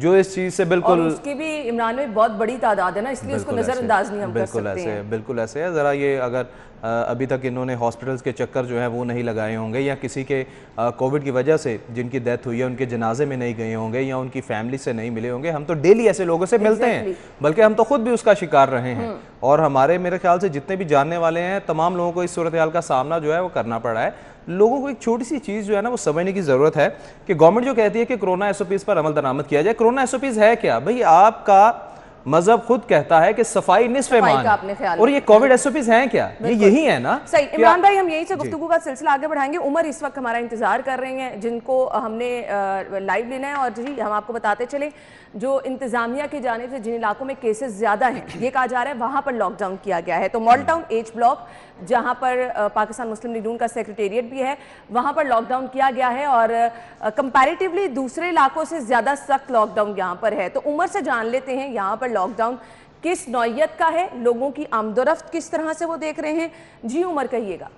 جو اس چیز سے بالکل، اور اس کی بھی عمران میں بہت بڑی تعداد ہے نا، اس لیے اس کو نظر انداز نہیں ہم کر سکتے ہیں. بالکل ایسے ہے. ذرا یہ اگر ابھی تک انہوں نے ہاسپٹلز کے چکر جو ہے وہ نہیں لگائے ہوں گے، یا کسی کے کووڈ کی وجہ سے جن کی ڈیتھ ہوئی ہے ان کے جنازے میں نہیں گئے ہوں گے، یا ان کی فیملی سے نہیں ملے ہوں گے. ہم تو ڈیلی ایسے لوگوں سے ملتے ہیں، بلکہ ہم تو خود بھی اس کا شکار رہے ہیں. اور ہمارے میرے خیال سے جتنے بھی جاننے والے ہیں تمام لوگوں کو اس صورتحال کا سامنا جو ہے وہ کرنا پڑا ہے. لوگوں کو ایک چھوٹی سی چیز جو ہے نا وہ سمجھنے کی ضرورت ہے کہ گورنمنٹ جو کہتی ہے کہ کرونا ایس او پیز پر عمل درآمد کیا جائے. کرونا ایس او پیز ہے کیا بھئی؟ آپ کا مذہب خود کہتا ہے کہ صفائی نصف ایمان ہے، اور یہ کووڈ ایس او پیز ہیں کیا؟ یہ یہی ہے نا. صحیح. عمران بھائی ہم یہی سے گفتگو کا سلسلہ آگے بڑھائیں گے. عمر اس وقت ہمارا انتظار کر رہے ہیں جن کو ہم نے لائیو لینا ہے. اور جی ہم آپ کو بتاتے چلیں جو انتظامیہ کی جانب سے جن علاقوں میں کیسز زیادہ ہیں یہ کہا جا رہا ہے وہاں پر لاک ڈاؤن کیا گیا ہے. تو ماڈل ٹاؤن ایچ بلاک جہاں پر پاکستان مسلم لیگ نون کا سیکریٹریٹ بھی ہے وہاں پر لاک ڈاؤن کیا گیا ہے، اور کمپیریٹیولی دوسرے علاقوں سے زیادہ سخت لاک ڈاؤن یہاں پر ہے. تو عمر سے جان لیتے ہیں یہاں پر لاک ڈاؤن کس نوعیت کا ہے، لوگوں کی آمد و رفت کس طرح سے وہ دیکھ رہے ہیں. جی عمر کہیے گا.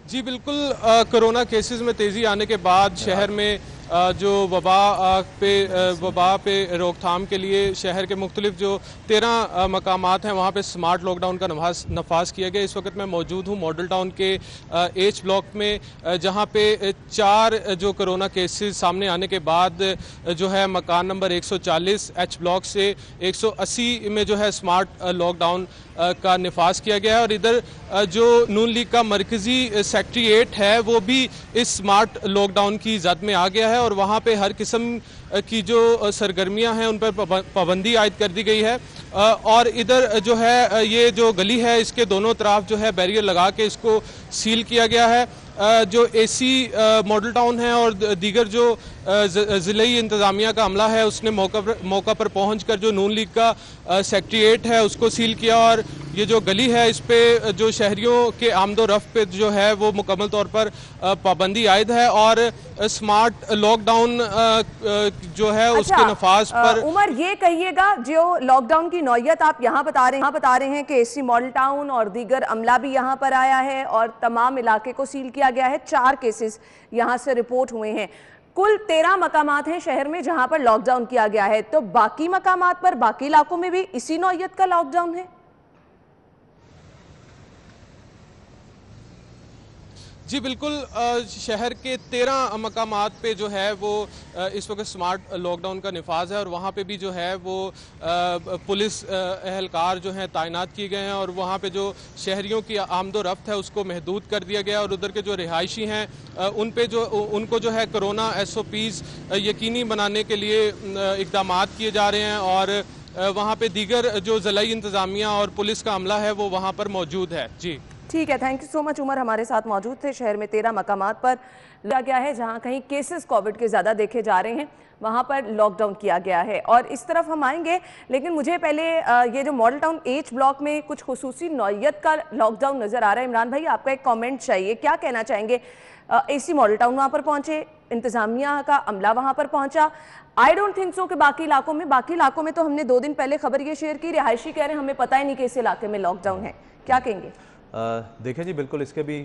جی بالکل، کرونا کیسز میں تیزی آنے کے بعد شہر میں جو وبا پہ روک تھام کے لیے شہر کے مختلف جو 13 مقامات ہیں وہاں پہ سمارٹ لاک ڈاؤن کا نفاذ کیا گیا. اس وقت میں موجود ہوں ماڈل ٹاؤن کے ایچ بلاک میں، جہاں پہ 4 جو کرونا کیسز سامنے آنے کے بعد جو ہے مکان نمبر 140 ایچ بلاک سے 180 میں جو ہے سمارٹ لاک ڈاؤن کا نفاذ کیا گیا ہے. اور ادھر جو نون لیگ کا مرکزی سیکریٹریٹ ہے وہ بھی اس سمارٹ لاک ڈاؤن کی زد میں آ گیا ہے، اور وہاں پہ ہر قسم کی جو سرگرمیاں ہیں ان پر پابندی عائد کر دی گئی ہے. اور ادھر جو ہے یہ جو گلی ہے اس کے دونوں طرف جو ہے بیریئر لگا کے اس کو سیل کیا گیا ہے. جو اے سی ماڈل ٹاؤن ہے اور دیگر جو ضلعی انتظامیہ کا عملہ ہے اس نے موقع پر پہنچ کر جو نون لیگ کا سیکریٹریٹ ہے اس کو سیل کیا، اور یہ جو گلی ہے اس پہ جو شہریوں کے آمد و رفت پہ جو ہے وہ مکمل طور پر پابندی عائد ہے. اور سمارٹ لاک ڈاؤن جو ہے اس کے نفاذ پر عمر یہ کہیے گا جو لاک ڈاؤن کی نوعیت آپ یہاں بتا رہے ہیں کہ اے سی ماڈل ٹاؤن اور دیگر عملہ بھی یہاں پر آیا ہے اور تمام علاقے کو سیل کیا گیا ہے. 4 کیسز یہاں سے رپورٹ ہوئے ہیں. کل 13 مقامات ہیں شہر میں جہاں پر لاک ڈاؤن کیا گیا ہے. تو باقی مقامات پر باقی علاقوں میں بھی اسی نوعیت کا لاک ڈاؤن ہے؟ جی بالکل، شہر کے 13 مقامات پہ جو ہے وہ اس وقت سمارٹ لاک ڈاؤن کا نفاذ ہے، اور وہاں پہ بھی جو ہے وہ پولیس اہلکار جو ہیں تعینات کیے گئے ہیں، اور وہاں پہ جو شہریوں کی آمد و رفت ہے اس کو محدود کر دیا گیا. اور ادھر کے جو رہائشی ہیں ان کو جو ہے کرونا ایس او پیز یقینی بنانے کے لیے اقدامات کیے جا رہے ہیں، اور وہاں پہ دیگر جو ضلعی انتظامیہ اور پولیس کا عملہ ہے وہ وہاں پر موجود ہے. جی ٹھیک ہے، تھینک یو سو مچ. عمر ہمارے ساتھ موجود تھے. شہر میں 13 مقامات پر لگا گیا ہے جہاں کہیں کیسز کووڈ کے زیادہ دیکھے جا رہے ہیں وہاں پر لاک ڈاؤن کیا گیا ہے. اور اس طرف ہم آئیں گے، لیکن مجھے پہلے یہ جو ماڈل ٹاؤن ایچ بلاک میں کچھ خصوصی نوعیت کا لاک ڈاؤن نظر آ رہا ہے. عمران بھائی آپ کا ایک کامنٹ چاہیے، کیا کہنا چاہیں گے؟ اے سی ماڈل ٹاؤن وہاں پر پہنچے، انتظامیہ کا عملہ وہاں پر پہنچا. آئی ڈونٹ تھنک سو کہ باقی علاقوں میں تو ہم نے 2 دن پہلے خبر یہ شیئر کی، رہائشی کہہ رہے ہیں ہمیں پتہ ہی نہیں کہ اس علاقے میں لاک ڈاؤن ہے. کیا کہیں گے؟ دیکھیں جی بالکل اس کے بھی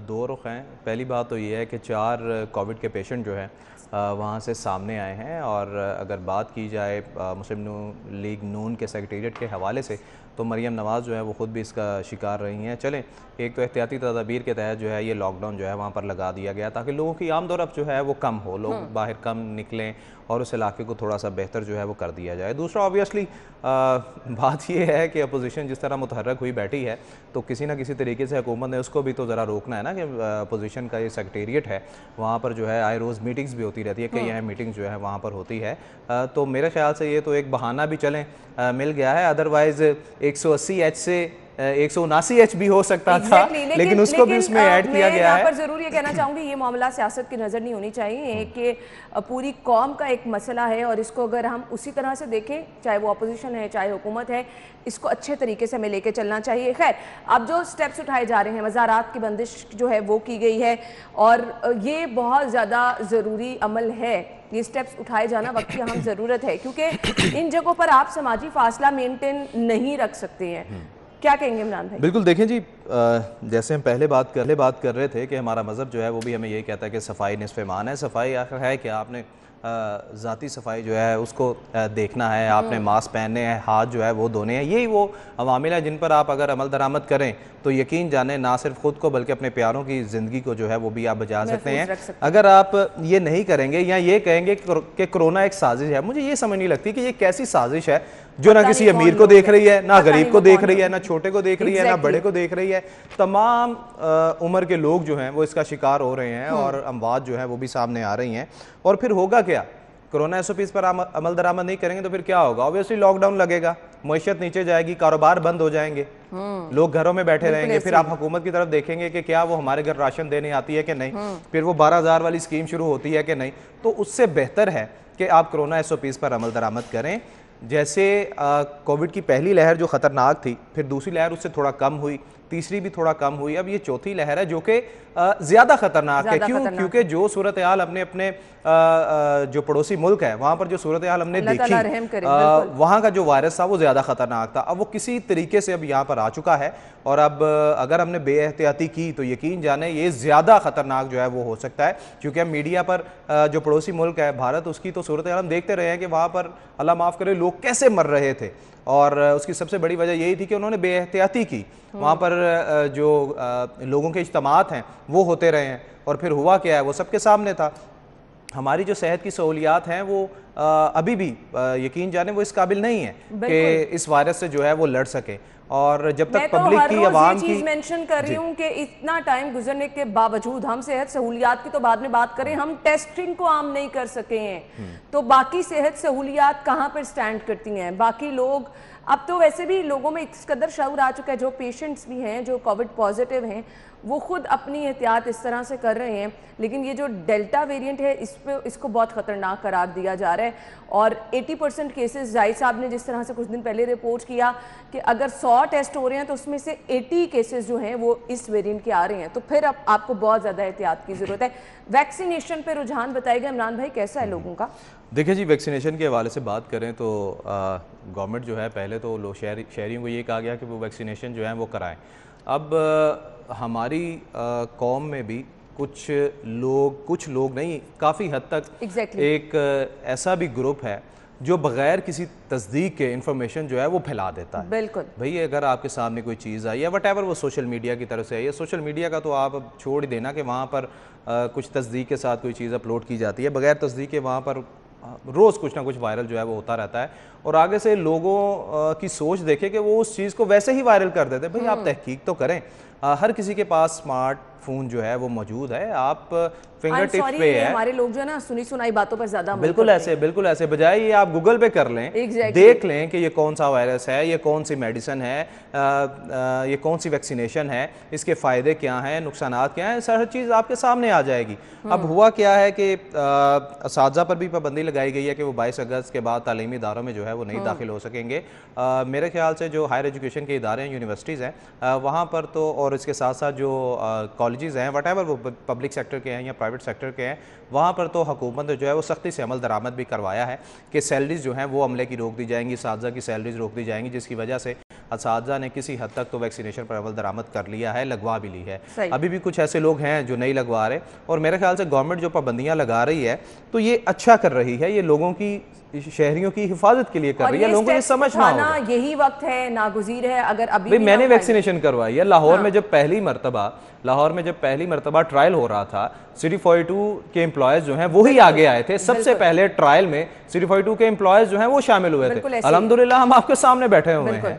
2 رخ ہیں. پہلی بات تو یہ ہے کہ 4 کووڈ کے پیشنٹ جو ہیں وہاں سے سامنے آئے ہیں، اور اگر بات کی جائے مسلم لیگ نون کے سیکریٹریٹ کے حوالے سے تو مریم نواز جو ہے وہ خود بھی اس کا شکار رہی ہیں. چلیں ایک تو احتیاطی تدابیر کے تحت جو ہے یہ لاک ڈاؤن جو ہے وہاں پر لگا دیا گیا تاکہ لوگوں کی آمد و رفت جو ہے وہ کم ہو، لوگ باہر کم نکلیں اور اس علاقے کو تھوڑا سا بہتر جو ہے وہ کر دیا جائے. دوسرا آبویسلی بات یہ ہے کہ اپوزیشن جس طرح متحرک ہوئی بیٹھی ہے تو کسی نہ کسی طریقے سے حکومت نے اس کو بھی تو ذرا روکنا ہے نا کہ اپوزیشن کا یہ سیکریٹریٹ ہے وہاں پر جو ہے آئے روز میٹنگز بھی ہوتی رہتی ہے، کئی اہم میٹنگز جو ہے وہاں پر ہوتی ہے. تو میرے خیال سے یہ تو ایک بہانہ بھی چلیں مل گیا ہے، ادروائز 180 ایچ سے 179 ایچ بھی ہو سکتا تھا، لیکن اس کو بھی اس میں ایڈ کیا گیا ہے. میں یہاں پر ضرور یہ کہنا چاہوں گی یہ معاملہ سیاست کی نظر نہیں ہونی چاہیے کہ پوری قوم کا ایک مسئلہ ہے، اور اس کو اگر ہم اسی طرح سے دیکھیں چاہے وہ اپوزیشن ہے چاہے حکومت ہے اس کو اچھے طریقے سے ہمیں لے کے چلنا چاہیے. خیر اب جو سٹیپس اٹھائے جا رہے ہیں، مزارات کی بندش جو ہے وہ کی گئی ہے اور یہ بہت زیادہ ضروری عمل ہے. یہ سٹیپس اٹھائے جانا وقت کی اہم ضرورت ہے کیونکہ ان جگہوں پر آپ سماجی فاصلہ مینٹین نہیں رکھ سکتے ہیں. کیا کہیں گے عمران بھائی؟ بالکل دیکھیں جی، جیسے ہم پہلے بات کر رہے تھے کہ ہمارا مذہب جو ہے وہ بھی ہمیں یہی کہتا ہے کہ صفائی نصف ایمان ہے. صفائی آخر ہے کہ آپ نے ذاتی صفائی جو ہے اس کو دیکھنا ہے, آپ نے ماسک پہننے ہیں, ہاتھ جو ہے وہ دھونے ہیں. یہی وہ عوامل ہیں جن پر آپ اگر عمل درآمد کریں تو یقین جانیں نہ صرف خود کو بلکہ اپنے پیاروں کی زندگی کو جو ہے وہ بھی آپ بچا سکتے ہیں. اگر آپ یہ نہیں کریں گے یا یہ کہیں گے کہ کرونا ایک سازش ہے, مجھے یہ سمجھ نہیں لگتی کہ یہ کیسی سازش ہے جو نہ کسی امیر کو دیکھ رہی ہے, نہ غریب کو دیکھ رہی ہے, نہ چھوٹے کو دیکھ رہی ہے, نہ بڑے کو دیکھ رہی ہے. تمام عمر کے لوگ جو ہیں وہ اس کا شکار ہو رہے ہیں اور اموات جو ہیں وہ بھی سامنے آ رہی ہیں. اور پھر ہوگا کیا؟ کرونا SOPs پر عمل درآمد نہیں کریں گے تو پھر کیا ہوگا؟ اوبیسلی لاک ڈاؤن لگے گا, معیشت نیچے جائے گی, کاروبار بند ہو جائیں گے, لوگ گھروں میں بیٹھے رہیں گے. پھر آپ حکومت کی طرف دیکھیں گے کہ کیا وہ ہمارے گھر راشن دینے آتی ہے کہ نہیں, پھر وہ 12,000 والی اسکیم شروع ہوتی ہے کہ نہیں. تو اس سے بہتر ہے کہ آپ کرونا SOPs پر عمل درآمد کریں. جیسے کووڈ کی پہلی لہر جو خطرناک تھی, پھر دوسری لہر اس سے تھوڑا کم ہوئی, تیسری بھی تھوڑا کم ہوئی, اب یہ چوتھی لہر ہے جو کہ زیادہ خطرناک ہے. کیونکہ جو صورتحال اپنے جو پڑوسی ملک ہے وہاں پر جو صورتحال ہم نے دیکھی, وہاں کا جو وائرس تھا وہ زیادہ خطرناک تھا. اب وہ کسی طریقے سے اب یہاں پر آ چکا ہے اور اب اگر ہم نے بے احتیاطی کی تو یقین جانیں یہ زیادہ خطرناک جو ہے وہ ہو سکتا ہے. کیونکہ ہم میڈیا پر جو پڑوسی ملک ہے بھارت, اس کی تو صورتحال ہم دیکھتے رہے ہیں کہ وہاں پر اللہ معاف کرے لوگ کیسے مر رہے تھے, اور اس کی سب سے بڑی وجہ یہی تھی کہ انہوں نے بے احتیاطی کی. وہاں پر جو لوگوں کے اجتماعات ہیں وہ ہوتے رہے ہیں, اور پھر ہوا کیا ہے وہ سب کے سامنے تھا. ہماری جو صحت کی سہولیات ہیں وہ ابھی بھی یقین جانیں وہ اس قابل نہیں ہیں کہ اس وائرس سے جو ہے وہ لڑ سکے. اور جب تک پبلک کی, عوام کی, میں تو ہر روز یہ چیز مینشن کر رہی ہوں کہ اتنا ٹائم گزرنے کے باوجود ہم صحت سہولیات کی تو بعد میں بات کریں, ہم ٹیسٹنگ کو عام نہیں کر سکے ہیں. تو باقی صحت سہولیات کہاں پر سٹینڈ کرتی ہیں؟ باقی لوگ اب تو ویسے بھی لوگوں میں اس قدر شعور آ چکا ہے, جو پیشنٹس بھی ہیں جو کووڈ پازیٹیو ہیں وہ خود اپنی احتیاط اس طرح سے کر رہے ہیں. لیکن یہ جو ڈیلٹا ویرینٹ ہے اس کو بہت خطرناک قرار دیا جا رہا ہے. اور 80% کیسز, زاہد صاحب نے جس طرح سے کچھ دن پہلے رپورٹ کیا کہ اگر 100 ٹیسٹ ہو رہے ہیں تو اس میں سے 80 کیسز جو ہیں وہ اس ویرینٹ کے آ رہے ہیں. تو پھر اب آپ کو بہت زیادہ احتیاط کی ضرورت ہے. ویکسینیشن پہ رجحان بتائے گا عمران بھائی, کیسا ہے لوگوں کا؟ دیکھیں جی, ویکسینیشن کے حوالے سے بات کریں تو گورنمنٹ جو ہے پہلے تو شہریوں کو یہ کہا گیا کہ وہ ویکسینیشن جو ہے وہ کرائیں. اب ہماری قوم میں بھی کچھ لوگ نہیں, کافی حد تک ایک ایسا بھی گروپ ہے جو بغیر کسی تصدیق کے انفارمیشن جو ہے وہ پھیلا دیتا ہے. بالکل بھئی اگر آپ کے سامنے کوئی چیز آئی یا وٹ ایور وہ سوشل میڈیا کی طرف سے ہے, یا سوشل میڈیا کا تو آپ چھوڑ ہی دینا کہ وہاں پر کچھ تصدیق کے ساتھ کوئی چیز اپلوڈ کی جاتی ہے, بغیر تصدیق کے وہاں پر روز کچھ نہ کچھ وائرل جو ہے وہ ہوتا رہتا ہے. اور آگے سے لوگوں کی سوچ دیکھے کہ وہ اس چیز کو ویسے ہی وائرل کر دیتے. بھئی آپ تحقیق تو کریں, ہر کسی کے پاس سمارٹ فون جو ہے وہ موجود ہے, آپ فنگر ٹپ پہ ہے. ہمارے لوگ جو ہے نا سنی سنائی باتوں پر زیادہ بالکل ایسے بجائے یہ آپ گوگل پہ کر لیں, دیکھ لیں کہ یہ کون سا وائرس ہے, یہ کون سی میڈیسن ہے, یہ کون سی ویکسینیشن ہے, اس کے فائدے کیا ہیں, نقصانات کیا ہیں, ہر چیز آپ کے سامنے آ جائے گی. اب ہوا کیا ہے کہ اساتذہ پر بھی پابندی لگائی گئی ہے کہ وہ 22 اگست کے بعد تعلیمی اداروں میں جو ہے وہ نہیں داخل ہو سکیں گے. میرے خیال سے جو ہائر ایجوکیشن کے ادارے ہیں, یونیورسٹیز ہیں, وہاں پر تو, اور اس کے ساتھ ساتھ جو کالجز ہیں وٹ ایور وہ پبلک سیکٹر کے ہیں یا پرائیویٹ سیکٹر کے ہیں, وہاں پر تو حکومت نے جو ہے وہ سختی سے عمل درآمد بھی کروایا ہے کہ سیلریز جو ہیں وہ عملے کی روک دی جائیں گی, اساتذہ کی سیلریز روک دی جائیں گی, جس کی وجہ سے اساتذہ نے کسی حد تک تو ویکسینیشن پر عمل درآمد کر لیا ہے, لگوا بھی لی ہے. ابھی بھی کچھ ایسے لوگ ہیں جو نہیں لگوا رہے, اور میرے خیال سے گورنمنٹ جو پابندیاں لگا رہی ہے تو یہ اچھا کر رہی ہے, یہ لوگوں کی, شہریوں کی حفاظت کے لیے کر رہی ہے. لوگوں کو یہ سمجھنا ہوگا یہی وقت ہے, ناگزیر ہے. اگر ابھی میں نے ویکسینیشن کروائی ہے لاہور میں, جب پہلی مرتبہ ٹرائل ہو رہا تھا, سٹی 42 کے امپلائز جو ہیں وہی آگے آئے تھے. سب سے پہلے ٹرائل میں سٹی 42 کے امپلائز جو ہیں وہ شامل ہوئے تھے. الحمدللہ ہم آپ کے سامنے بیٹھے ہوئے ہیں.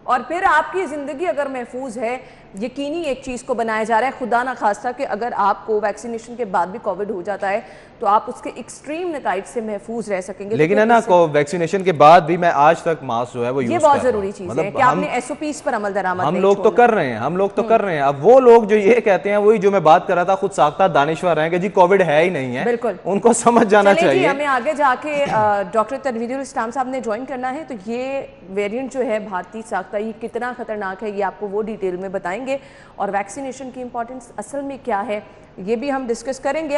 اور پھر آپ کی زندگی اگر محفوظ ہے, یقینی ایک چیز کو بنایا جا رہا ہے, خدا نہ خواستہ کہ اگر آپ کو ویکسینیشن کے بعد بھی کووڈ ہو جاتا ہے تو آپ اس کے ایکسٹریم نتائج سے محفوظ رہ سکیں گے. لیکن ہے نا, ویکسینیشن کے بعد بھی میں آج تک ماسک جو ہے وہ یوز یہ بہت ضروری چیز ہے کہ آپ نے SOPs پر عمل درآمد ہم لوگ تو کر رہے ہیں. اب وہ لوگ جو یہ کہتے ہیں, وہی جو میں بات کر رہا تھا, خود ساختہ دانشور ہیں کہ جی کووڈ ہے ہی نہیں ہے, بالکل ان کو سمجھ جانا چاہیے. ہمیں آگے جا کے ڈاکٹر تنویر الاسلام صاحب نے جوائن کرنا ہے, تو یہ ویریئنٹ جو ہے بھارتی ساختہ یہ کتنا خطرناک ہے یہ آپ کو وہ ڈیٹیل میں بتائیں گے, اور ویکسینیشن کی امپورٹنس اصل میں کیا ہے یہ بھی ہم ڈسکس کریں گے.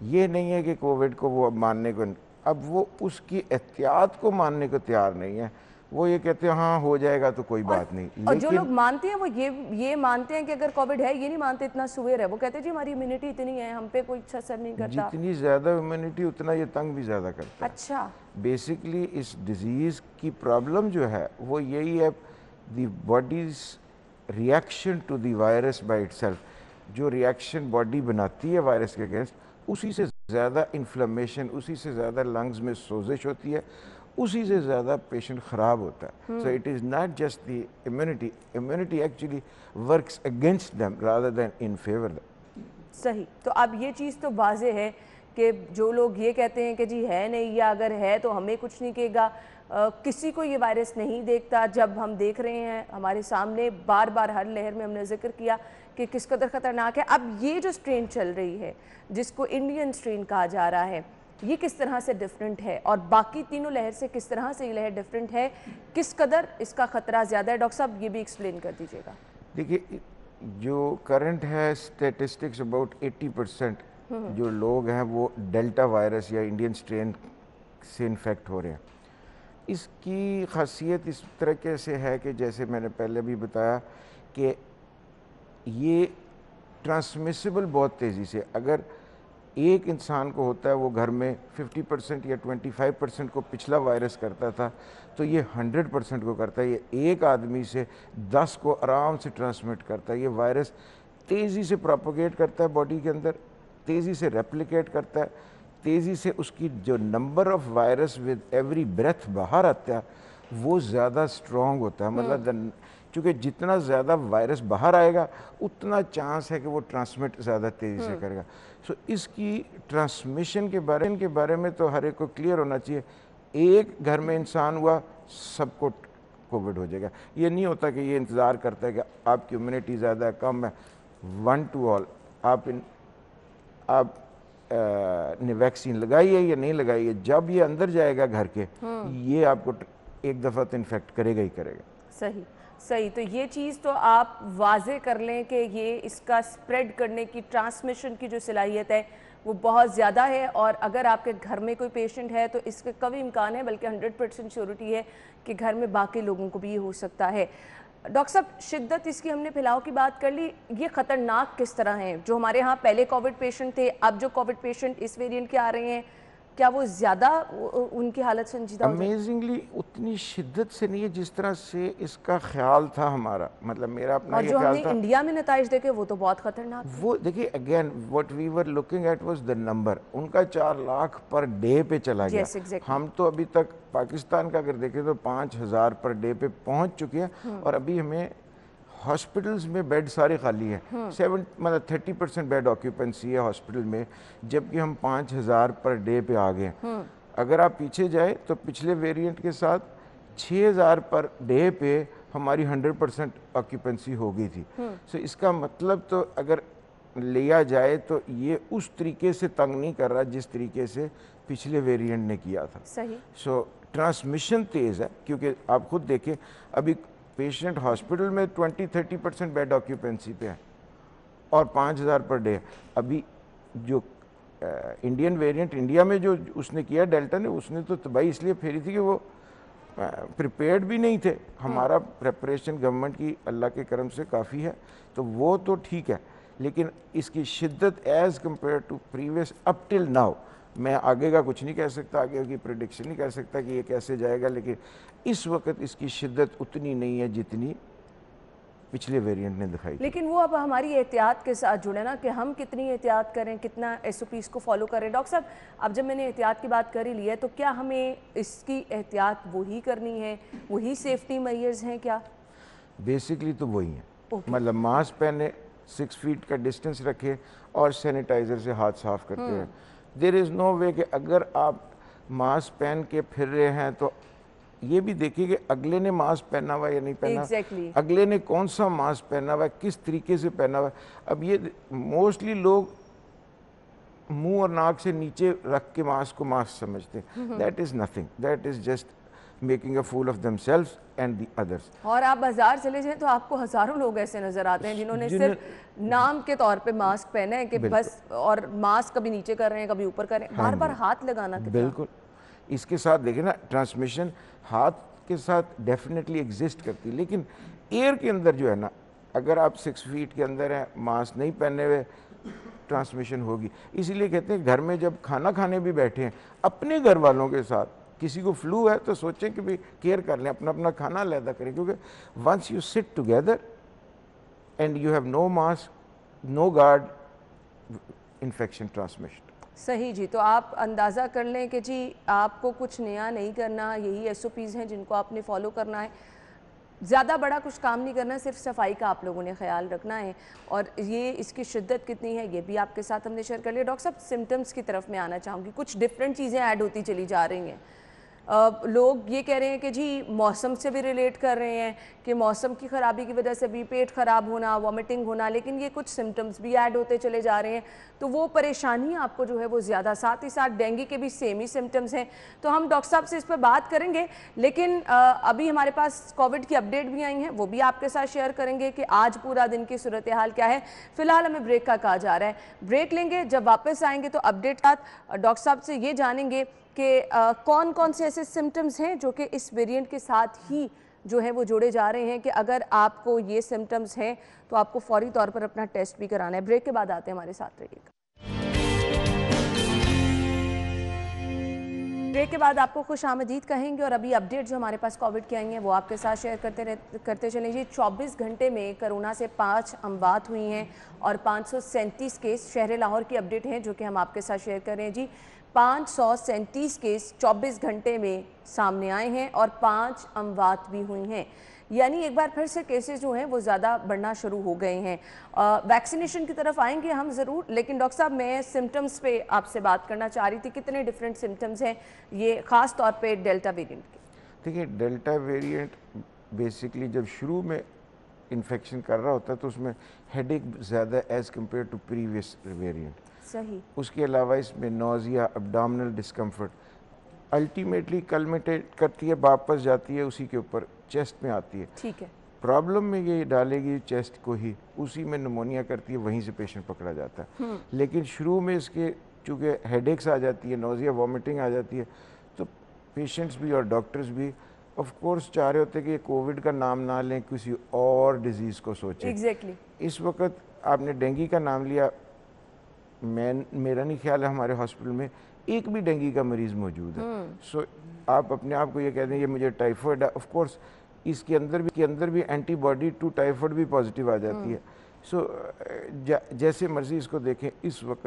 یہ نہیں ہے کہ کووڈ کو وہ اب ماننے کو، اب وہ اس کی احتیاط کو ماننے کو تیار نہیں ہے. وہ یہ کہتے ہیں ہاں ہو جائے گا تو کوئی بات نہیں. اور جو لوگ مانتے ہیں وہ یہ مانتے ہیں کہ اگر کووڈ ہے، یہ نہیں مانتے اتنا سویر ہے. وہ کہتے ہیں جی ہماری امیونٹی اتنی ہے، ہم پہ کوئی اثر نہیں کرتا. جتنی زیادہ امیونٹی اتنا یہ تنگ بھی زیادہ کرتا ہے. اچھا. بیسکلی اس ڈیزیز کی پرابلم جو ہے وہ یہی ہے، the body's reaction to the virus by itself. جو ریئیکشن باڈی بناتی ہے وائرس کے اگینسٹ، اسی سے زیادہ انفلیمیشن، اسی سے زیادہ لنگز میں سوزش ہوتی ہے، اسی سے زیادہ پیشنٹ خراب ہوتا ہے. So it is not just the immunity actually works against them rather than in favour them. صحیح. تو اب یہ چیز تو واضح ہے کہ جو لوگ یہ کہتے ہیں کہ جی ہے نہیں، یا اگر ہے تو ہمیں کچھ نہیں کہے گا، کسی کو یہ وائرس نہیں دیکھتا. جب ہم دیکھ رہے ہیں ہمارے سامنے بار بار ہر لہر میں ہم نے ذکر کیا کہ کس قدر خطرناک ہے. اب یہ جو سٹرین چل رہی ہے جس کو انڈین سٹرین کہا جا رہا ہے، یہ کس طرح سے ڈیفرنٹ ہے اور باقی تینوں لہر سے کس طرح سے یہ لہر ڈیفرنٹ ہے؟ کس قدر اس کا خطرہ زیادہ ہے؟ ڈاکٹر صاحب یہ بھی ایکسپلین کر دیجیے گا. دیکھیے جو کرنٹ ہے اسٹیٹسٹکس اباؤٹ 80% جو لوگ ہیں وہ ڈیلٹا وائرس یا انڈین سٹرین سے انفیکٹ ہو رہے ہیں. اس کی خاصیت اس طریقے سے ہے کہ جیسے میں نے پہلے بھی بتایا کہ یہ ٹرانسمیسیبل بہت تیزی سے، اگر ایک انسان کو ہوتا ہے وہ گھر میں 50% یا 25% کو پچھلا وائرس کرتا تھا، تو یہ 100% کو کرتا ہے. یہ ایک آدمی سے 10 کو آرام سے ٹرانسمٹ کرتا ہے. یہ وائرس تیزی سے پروپیگیٹ کرتا ہے باڈی کے اندر، تیزی سے ریپلیکیٹ کرتا ہے، تیزی سے اس کی جو number of virus with every breath باہر آتا ہے وہ زیادہ اسٹرانگ ہوتا ہے. مطلب چونکہ جتنا زیادہ وائرس باہر آئے گا اتنا چانس ہے کہ وہ ٹرانسمٹ زیادہ تیزی سے کرے گا. سو اس کی ٹرانسمیشن کے بارے میں تو ہر ایک کو کلیئر ہونا چاہیے. ایک گھر میں انسان ہوا سب کو کووڈ ہو جائے گا. یہ نہیں ہوتا کہ یہ انتظار کرتا ہے کہ آپ کی امیونٹی زیادہ ہے کم ہے. 1 to all. آپ نے ویکسین لگائی ہے یا نہیں لگائی ہے، جب یہ اندر جائے گا گھر کے یہ آپ کو ایک دفعہ تو انفیکٹ کرے گا ہی کرے گا. صحیح. تو یہ چیز تو آپ واضح کر لیں کہ یہ اس کا سپریڈ کرنے کی، ٹرانسمیشن کی جو صلاحیت ہے وہ بہت زیادہ ہے. اور اگر آپ کے گھر میں کوئی پیشنٹ ہے تو اس کا کبھی امکان ہے، بلکہ 100% شیورٹی ہے کہ گھر میں باقی لوگوں کو بھی یہ ہو سکتا ہے. ڈاکٹر صاحب شدت اس کی ہم نے پھیلاؤ کی بات کر لی، یہ خطرناک کس طرح ہیں؟ جو ہمارے ہاں پہلے کووڈ پیشنٹ تھے، اب جو کووڈ پیشنٹ اس ویرینٹ کے آ رہے ہیں، کیا وہ زیادہ ان کی حالت سنجیدہ ہو جائے؟ امیزنگلی اتنی شدت سے نہیں ہے جس طرح سے اس کا خیال تھا ہمارا. مطلب میرا اپنا یہ خیال تھا. اور جو ہم نے انڈیا میں نتائج دیکھے وہ تو بہت خطرناک. وہ دیکھیے again what we were looking at was the number. ان کا 4 لاکھ پر ڈے پہ چلا گیا. ہم تو ابھی تک پاکستان کا اگر دیکھیں تو 5000 پر ڈے پہ پہنچ چکے ہیں، اور ابھی ہمیں ہاسپٹلز میں بیڈ سارے خالی ہیں. 30% بیڈ آکیوپنسی ہے ہاسپٹل میں، جبکہ ہم 5000 پر ڈے پہ آ گئے ہیں. اگر آپ پیچھے جائیں تو پچھلے ویریئنٹ کے ساتھ 6000 پر ڈے پہ ہماری 100% آکیوپنسی ہو گئی تھی. سو اس کا مطلب تو اگر لیا جائے تو یہ اس طریقے سے تنگ نہیں کر رہا جس طریقے سے پچھلے ویریئنٹ نے کیا تھا. سو ٹرانسمیشن تیز ہے، کیونکہ آپ خود دیکھیں ابھی پیشنٹ ہاسپٹل میں 20-30% بیڈ آکیوپنسی پہ ہے اور 5000 پر ڈے. ابھی جو انڈین ویریئنٹ انڈیا میں جو اس نے کیا ڈیلٹا نے، اس نے تو تباہی اس لیے پھیری تھی کہ وہ پریپیئرڈ بھی نہیں تھے. ہمارا پریپریشن گورنمنٹ کی اللہ کے کرم سے کافی ہے، تو وہ تو ٹھیک ہے. لیکن اس کی شدت as compare to previous up till now, میں آگے کا کچھ نہیں کہہ سکتا، آگے کی پریڈکشن نہیں کر سکتا کہ یہ کیسے جائے گا، لیکن اس وقت اس کی شدت اتنی نہیں ہے جتنی پچھلے ویریئنٹ نے دکھائی. لیکن وہ اب ہماری احتیاط کے ساتھ جڑے نا کہ ہم کتنی احتیاط کریں، کتنا SOPs کو فالو کریں. ڈاکٹر صاحب اب جب میں نے احتیاط کی بات کر ہی لی ہے تو کیا ہمیں اس کی احتیاط وہی کرنی ہے، وہی سیفٹی میئرز ہیں کیا؟ بیسکلی تو وہی ہیں. مطلب ماسک پہنے، 6 فیٹ کا ڈسٹنس رکھے اور سینیٹائزر سے ہاتھ صاف کرتے ہیں. دیر از نو وے کہ اگر آپ ماسک پہن کے پھر رہے ہیں تو یہ بھی دیکھیے کہ اگلے نے ماسک پہنا ہوا یا نہیں پہنا، اگلے نے کون سا ماسک پہنا ہوا ہے، کس طریقے سے پہنا ہوا ہے. اب یہ موسٹلی لوگ منہ اور ناک سے نیچے رکھ کے ماسک کو ماسک سمجھتے ہیں. That is nothing, that is just making a fool of themselves and the others. اور آپ بازار چلے جائیں تو آپ کو ہزاروں لوگ ایسے نظر آتے ہیں جنہوں نے صرف نام کے طور پہ ماسک پہنا ہے کہ بس، اور ماسک کبھی نیچے کر رہے ہیں کبھی اوپر کر رہے ہیں، بار بار ہاتھ لگانا کتنا. بالکل. اس کے ساتھ دیکھیں نا ٹرانسمیشن ہاتھ کے ساتھ ڈیفینیٹلی ایگزسٹ کرتی ہے، لیکن ایئر کے اندر جو ہے نا اگر آپ 6 فیٹ کے اندر ہیں ماسک نہیں پہنے ہوئے ٹرانسمیشن ہوگی. اسی لیے کہتے ہیں گھر میں جب کھانا کھانے بھی بیٹھے ہیں اپنے گھر والوں کے ساتھ کسی کو فلو ہے تو سوچیں کہ بھی کیئر کر لیں، اپنا اپنا کھانا علیحدہ کریں، کیونکہ once you sit together and you have no mask no guard infection transmission. صحیح جی. تو آپ اندازہ کر لیں کہ جی آپ کو کچھ نیا نہیں کرنا، یہی SOPs ہیں جن کو آپ نے فالو کرنا ہے. زیادہ بڑا کچھ کام نہیں کرنا، صرف صفائی کا آپ لوگوں نے خیال رکھنا ہے. اور یہ اس کی شدت کتنی ہے یہ بھی آپ کے ساتھ ہم نے شیئر کر لیا. ڈاکٹر صاحب سمٹمز کی طرف میں آنا چاہوں گی. کچھ ڈفرینٹ چیزیں ایڈ ہوتی چلی جا رہی ہیں. لوگ یہ کہہ رہے ہیں کہ جی موسم سے بھی ریلیٹ کر رہے ہیں کہ موسم کی خرابی کی وجہ سے بھی پیٹ خراب ہونا، وامٹنگ ہونا، لیکن یہ کچھ سمٹمز بھی ایڈ ہوتے چلے جا رہے ہیں. تو وہ پریشانی آپ کو جو ہے وہ زیادہ، ساتھ ہی ساتھ ڈینگی کے بھی سیم ہی سمٹمز ہیں. تو ہم ڈاکٹر صاحب سے اس پہ بات کریں گے، لیکن ابھی ہمارے پاس کووڈ کی اپڈیٹ بھی آئی ہیں، وہ بھی آپ کے ساتھ شیئر کریں گے کہ آج پورا دن کی صورتحال کیا ہے. فی الحال ہمیں بریک کا کہا جا رہا ہے، بریک لیں گے. جب واپس آئیں گے تو اپڈیٹ ڈاکٹر صاحب سے یہ جانیں گے کہ کون کون سے ایسے سمٹمز ہیں جو کہ اس ویریئنٹ کے ساتھ ہی جو ہے وہ جوڑے جا رہے ہیں کہ اگر آپ کو یہ سمٹمز ہیں تو آپ کو فوری طور پر اپنا ٹیسٹ بھی کرانا ہے. بریک کے بعد آتے ہیں، ہمارے ساتھ رہیے گا. بریک کے بعد آپ کو خوش آمدید کہیں گے. اور ابھی اپڈیٹ جو ہمارے پاس کووڈ کی آئی ہیں وہ آپ کے ساتھ شیئر کرتے چلیں جی. 24 گھنٹے میں کرونا سے 5 اموات ہوئی ہیں اور 537 کیس. شہر لاہور کی اپڈیٹ ہیں جو کہ ہم آپ کے ساتھ شیئر کر رہے ہیں جی. 537 کیس 24 گھنٹے میں سامنے آئے ہیں اور 5 اموات بھی ہوئی ہیں. یعنی ایک بار پھر سے کیسز جو ہیں وہ زیادہ بڑھنا شروع ہو گئے ہیں. ویکسینیشن کی طرف آئیں گے ہم ضرور، لیکن ڈاکٹر صاحب میں سمٹمز پہ آپ سے بات کرنا چاہ رہی تھی. کتنے ڈیفرنٹ سمٹمز ہیں یہ خاص طور پہ ڈیلٹا ویریئنٹ کے؟ دیکھیے ڈیلٹا ویریئنٹ بیسکلی جب شروع میں انفیکشن کر رہا ہوتا ہے تو اس میں ہیڈ ایک زیادہ ہے as compare to previous variant. صحیح. اس کے علاوہ اس میں نوزیا، ابڈومنل ڈسکمفرٹ، الٹیمیٹلی کلمیٹیٹ کرتی ہے، واپس جاتی ہے اسی کے اوپر چیسٹ میں آتی ہے. ٹھیک ہے. پرابلم میں یہ ڈالے گی چیسٹ کو ہی، اسی میں نمونیا کرتی ہے، وہیں سے پیشنٹ پکڑا جاتا ہے. لیکن شروع میں اس کے چونکہ ہیڈ ایکس آ جاتی ہے، نوزیا وامٹنگ آ جاتی ہے، تو پیشنٹس بھی اور ڈاکٹرز بھی آف کورس چاہ رہے ہوتے ہیں کہ یہ کووڈ کا نام نہ لیں، کسی اور ڈیزیز کو سوچیں. ایگزیکٹلی. اس وقت آپ نے ڈینگی کا نام لیا، میرا نہیں خیال ہے ہمارے ہاسپٹل میں ایک بھی ڈینگی کا مریض موجود ہے. سو آپ اپنے آپ کو یہ کہہ دیں یہ مجھے ٹائیفائڈ ہے، آف کورس اس کے اندر بھی اینٹی باڈی ٹو ٹائیفائڈ بھی پازیٹیو آ جاتی ہے. سو جیسے مرضی اس کو دیکھیں، اس وقت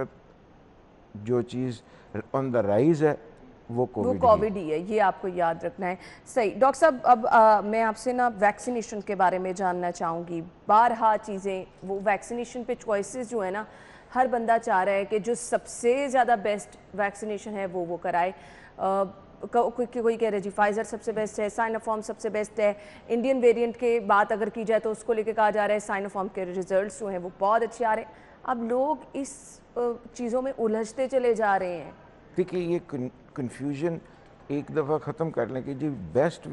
جو چیز آن دا رائز ہے وہ کووڈ ہی ہے، یہ آپ کو یاد رکھنا ہے. صحیح. ڈاکٹر صاحب اب میں آپ سے نا ویکسینیشن کے بارے میں جاننا چاہوں گی. بارہا چیزیں وہ ویکسینیشن پہ چوائسز جو ہے نا ہر بندہ چاہ رہا ہے کہ جو سب سے زیادہ بیسٹ ویکسینیشن ہے وہ کرائے. کوئی کہہ رہے جی فائزر سب سے بیسٹ ہے، سائنوفارم سب سے بیسٹ ہے. انڈین ویریئنٹ کے بات اگر کی جائے تو اس کو لے کے کہا جا رہا ہے سائنوفارم کے ریزلٹس جو ہیں وہ بہت اچھے آ رہے ہیں. اب لوگ اس چیزوں میں الجھتے چلے جا رہے ہیں. دیکھیے یہ کنفیوژن ایک دفعہ ختم کر لیں کہ جی بیسٹ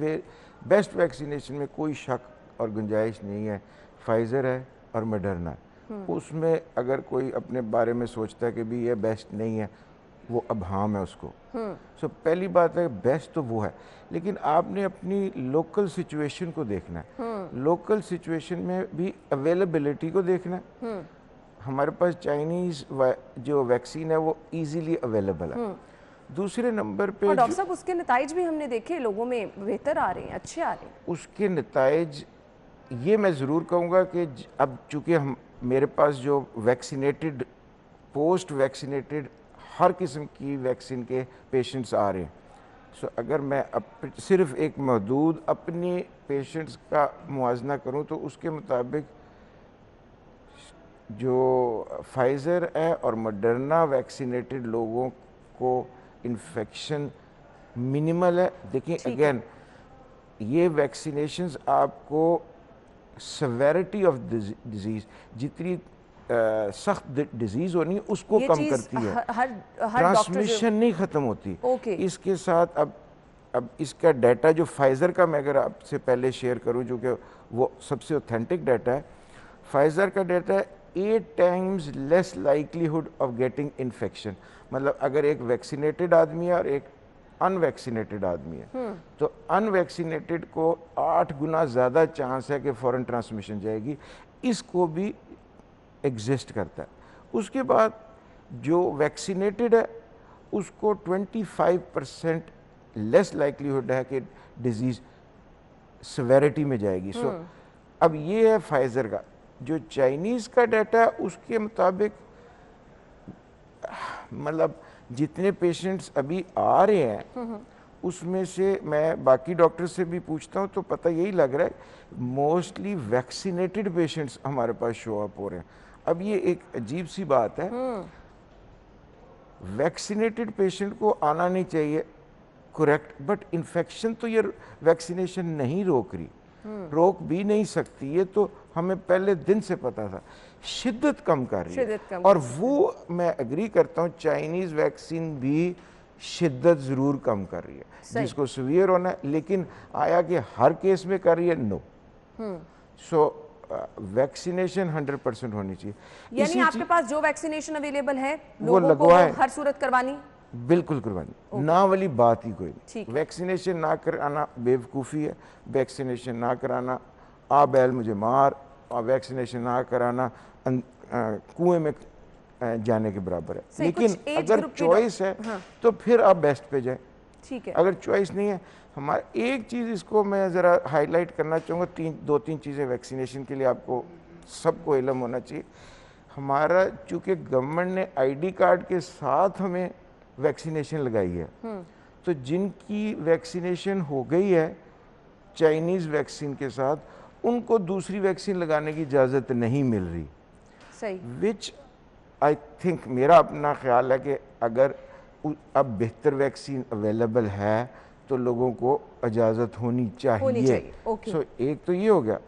ویکسینیشن میں کوئی شک اور گنجائش نہیں ہے، فائزر ہے اور مڈرنا ہے. اس میں اگر کوئی اپنے بارے میں سوچتا ہے کہ بھی یہ بیسٹ نہیں ہے وہ ابہام ہے اس کو. سو پہلی بات ہے بیسٹ تو وہ ہے، لیکن آپ نے اپنی لوکل سچویشن کو دیکھنا ہے. لوکل سچویشن میں بھی اویلیبلٹی کو دیکھنا ہے. ہمارے پاس چائنیز جو ویکسین ہے وہ ایزیلی اویلیبل ہے. دوسرے نمبر پہ ڈاکٹر صاحب اس کے نتائج بھی ہم نے دیکھے لوگوں میں بہتر آ رہے ہیں، اچھے آ رہے ہیں. اس کے نتائج یہ میں ضرور کہوں گا کہ اب چونکہ میرے پاس جو ویکسینیٹڈ پوسٹ ویکسینیٹڈ ہر قسم کی ویکسین کے پیشنٹس آ رہے ہیں. سو اگر میں صرف ایک محدود اپنے پیشنٹس کا موازنہ کروں تو اس کے مطابق جو فائزر ہے اور مڈرنا ویکسینیٹڈ لوگوں کو انفیکشن منیمل ہے. دیکھیں اگین یہ ویکسینیشنز آپ کو سیویرٹی آف ڈیزیز، جتنی سخت ڈیزیز ہونی اس کو کم کرتی ہے، ٹرانسمیشن نہیں ختم ہوتی. اس کے ساتھ اب اب اس کا ڈیٹا جو فائزر کا میں اگر آپ سے پہلے شیئر کروں جو کہ وہ سب سے اوتھینٹک ڈیٹا ہے, فائزر کا ڈیٹا ہے 8 times less likelihood of getting infection. مطلب اگر ایک ویکسینیٹڈ آدمی ہے اور ایک ان ویکسینیٹڈ آدمی ہے تو ان ویکسینیٹڈ کو 8 گنا زیادہ چانس ہے کہ فورن ٹرانسمیشن جائے گی. اس کو بھی ایگزسٹ کرتا ہے. اس کے بعد جو ویکسینیٹڈ ہے اس کو 25% لیس لائکلیہڈ ہے کہ ڈیزیز سیویرٹی میں جائے گی. سو اب یہ ہے فائزر کا. جو چائنیز کا ڈیٹا ہے اس کے مطابق مطلب جتنے پیشنٹس ابھی آ رہے ہیں اس میں سے میں باقی ڈاکٹر سے بھی پوچھتا ہوں تو پتہ یہی لگ رہا ہے موسٹلی ویکسینیٹڈ پیشنٹس ہمارے پاس شو اپ ہو رہے ہیں. اب یہ ایک عجیب سی بات ہے, ویکسینیٹڈ پیشنٹ کو آنا نہیں چاہیے کریکٹ, بٹ انفیکشن تو یہ ویکسینیشن نہیں روک رہی, روک بھی نہیں سکتی. یہ تو ہمیں پہلے دن سے پتا تھا, شدت کم کر رہی ہے. اور وہ میں اگری کرتا ہوں چائنیز ویکسین بھی شدت ضرور کم کر رہی ہے جس کو سیویئر ہونا ہے, لیکن آیا کہ ہر کیس میں کر رہی ہے؟ نو. سو ویکسینیشن 100% ہونی چاہیے. یعنی آپ کے پاس جو ویکسینیشن اویلیبل ہے لوگوں کو ہر صورت کروانی, بالکل کروانی, نہ والی بات ہی کوئی نہیں. ویکسینیشن نہ کرانا بیوقوفی ہے, ویکسینیشن نہ کرانا آ بیل مجھے مار, اور ویکسینیشن نہ کرانا کنویں میں جانے کے برابر ہے. لیکن اگر چوائس ہے تو پھر آپ بیسٹ پہ جائیں. اگر چوائس نہیں ہے, ہمارا ایک چیز اس کو میں ذرا ہائی لائٹ کرنا چاہوں گا, 2-3 چیزیں ویکسینیشن کے لیے آپ کو سب کو علم ہونا چاہیے. ہمارا چونکہ گورنمنٹ نے آئی ڈی کارڈ کے ساتھ ہمیں ویکسینیشن لگائی ہے, تو جن کی ویکسینیشن ہو گئی ہے چائنیز ویکسین کے ساتھ ان کو دوسری ویکسین لگانے کی اجازت نہیں مل رہی. وچ آئی تھنک, میرا اپنا خیال ہے کہ اگر اب بہتر ویکسین اویلیبل ہے تو لوگوں کو اجازت ہونی چاہیے. سو ایک تو یہ ہو گیا.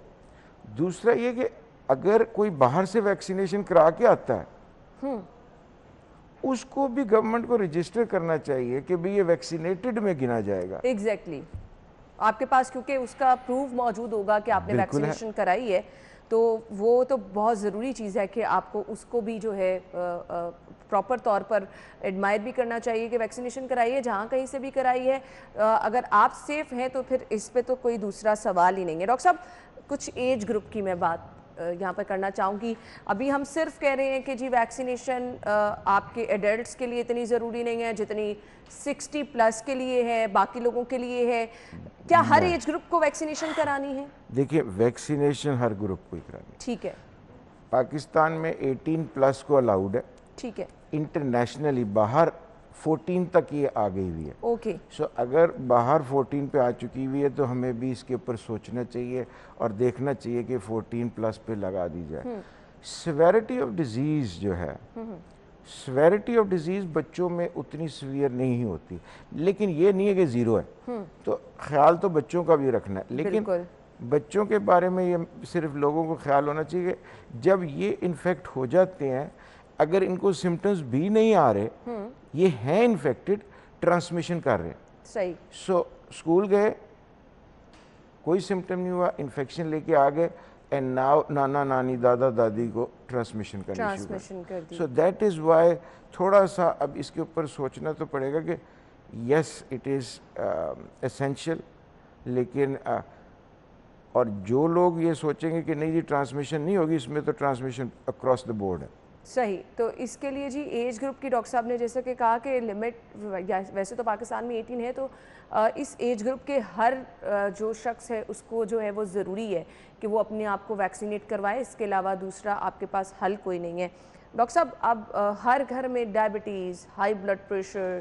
دوسرا یہ کہ اگر کوئی باہر سے ویکسینیشن کرا کے آتا ہے اس کو بھی گورنمنٹ کو رجسٹر کرنا چاہیے کہ بھی یہ ویکسینیٹڈ میں گنا جائے گا. ایگزیکٹلی, آپ کے پاس کیونکہ اس کا پروف موجود ہوگا کہ آپ نے ویکسینیشن کرائی ہے, تو وہ تو بہت ضروری چیز ہے کہ آپ کو اس کو بھی جو ہے پراپر طور پر ایڈمائر بھی کرنا چاہیے کہ ویکسینیشن کرائی ہے جہاں کہیں سے بھی کرائی ہے. اگر آپ سیف ہیں تو پھر اس پہ تو کوئی دوسرا سوال ہی نہیں ہے. ڈاکٹر صاحب کچھ ایج گروپ کی میں بات یہاں پر کرنا چاہوں گی. ابھی ہم صرف کہہ رہے ہیں کہ جی ویکسینیشن آپ کے ایڈلٹس کے لیے اتنی ضروری نہیں ہے جتنی 60+ کے لیے ہے, باقی لوگوں کے لیے ہے. کیا ہر ایج گروپ کو ویکسینیشن کرانی ہے؟ دیکھیے ویکسینیشن ہر گروپ کو ہی کرانی ہے. ٹھیک ہے. پاکستان میں 18+ کو الاؤڈ ہے. ٹھیک ہے. انٹرنیشنلی باہر 14 تک یہ آ گئی ہوئی ہے. اوکے. سو اگر باہر 14 پہ آ چکی ہوئی ہے تو ہمیں بھی اس کے اوپر سوچنا چاہیے اور دیکھنا چاہیے کہ 14+ پہ لگا دی جائے. سیویرٹی آف ڈیزیز جو ہے, سیویرٹی آف ڈیزیز بچوں میں اتنی سیویئر نہیں ہوتی, لیکن یہ نہیں ہے کہ زیرو ہے. تو خیال تو بچوں کا بھی رکھنا ہے, لیکن بچوں کے بارے میں یہ صرف لوگوں کو خیال ہونا چاہیے کہ جب یہ انفیکٹ ہو جاتے ہیں, اگر ان کو سمٹمز بھی نہیں آ رہے, یہ ہیں انفیکٹڈ, ٹرانسمیشن کر رہے ہیں. صحیح. سو اسکول گئے, کوئی سمٹم نہیں ہوا, انفیکشن لے کے آ گئے, اینڈ ناؤ نانا نانی دادا دادی کو ٹرانسمیشن کرنی شروع کر دی. سو دیٹ از وائی تھوڑا سا اب اس کے اوپر سوچنا تو پڑے گا کہ یس اٹ از اسینشیل, لیکن اور جو لوگ یہ سوچیں گے کہ نہیں جی ٹرانسمیشن نہیں ہوگی, اس میں تو ٹرانسمیشن اکراس دا بورڈ ہے. صحیح. تو اس کے لیے جی ایج گروپ کی ڈاکٹر صاحب نے جیسا کہ کہا کہ لمٹ, ویسے تو پاکستان میں 18 ہے, تو اس ایج گروپ کے ہر جو شخص ہے اس کو جو ہے وہ ضروری ہے کہ وہ اپنے آپ کو ویکسینیٹ کروائے. اس کے علاوہ دوسرا آپ کے پاس حل کوئی نہیں ہے. ڈاکٹر صاحب اب ہر گھر میں diabetes, high blood pressure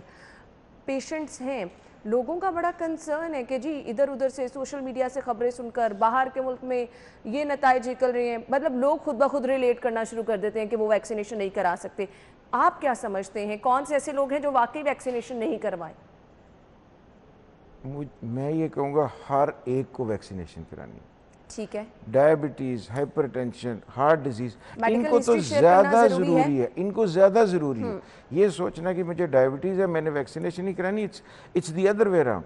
patients ہیں. لوگوں کا بڑا کنسرن ہے کہ جی ادھر ادھر سے سوشل میڈیا سے خبریں سن کر باہر کے ملک میں یہ نتائج نکل رہے ہیں, مطلب لوگ خود بخود ریلیٹ کرنا شروع کر دیتے ہیں کہ وہ ویکسینیشن نہیں کرا سکتے. آپ کیا سمجھتے ہیں کون سے ایسے لوگ ہیں جو واقعی ویکسینیشن نہیں کروائیں؟ میں یہ کہوں گا ہر ایک کو ویکسینیشن کرانی. ٹھیک ہے. Diabetes, hypertension, heart disease, ان کو تو زیادہ ضروری ہے, ان کو زیادہ ضروری ہے. یہ سوچنا کہ مجھے ڈائبٹیز ہے میں نے ویکسینیشن نہیں کرانی, it's the other way around.